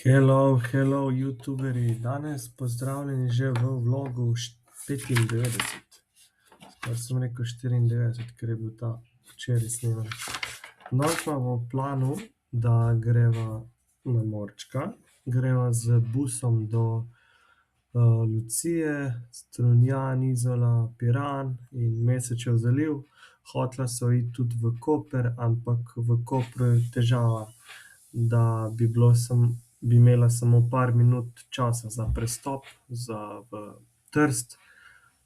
Hello, youtuberi. Danes pozdravljeni že v vlogu 95. Skoraj sem rekel 94, ker je bil ta včeraj snemen. Danes imamo v planu, da greva na morčka. Greva z busom do Lucije, Strunjan, Izola, Piran in Mesečev zaliv. Hotela so iti tudi v Koper, ampak v Kopru je težava, da bi imela samo par minut časa za prestop v Trst.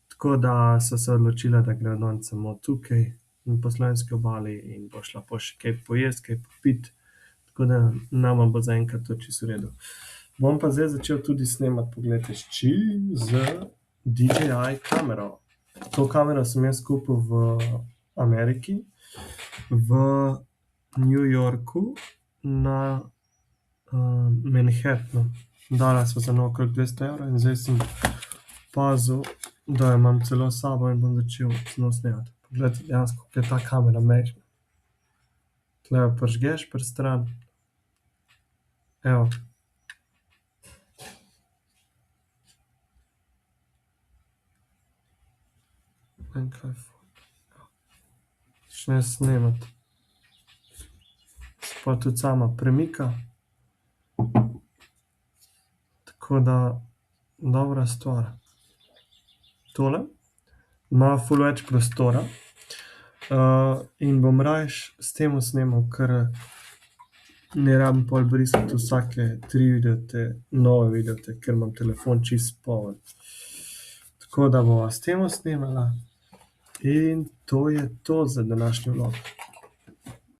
Tako da so se odločila, da grejo danes samo tukaj po Slovenski obali in bo šla pol še kaj pojesti, kaj popiti. Tako da nama bo zaenkrat to čisto v redu. Bom pa zdaj začel tudi snemati, poglejte, s čim? Z DJI kamero. To kamero sem jaz kupil v Ameriki, v New Yorku, na Manhattnu. Dala sva za njo okrog 200 € in zdaj sem pazil, da jo imam celo s sabo in bom začel z njo snemati. Poglejte dejansko, kako je ta kamera majhna. Tule jo prižgeš pri strani. Evo. In kaj začne snemati. Se pa tudi sama premika. Tako da dobra stvar. Tole ima ful več prostora. In bom rajši s tem snemal, ker ne rabim pol brisati vsake 3 videote, nove videote, ker imam telefon čisto poln. Tako da bova s tem snemala in to je to za današnji vlog.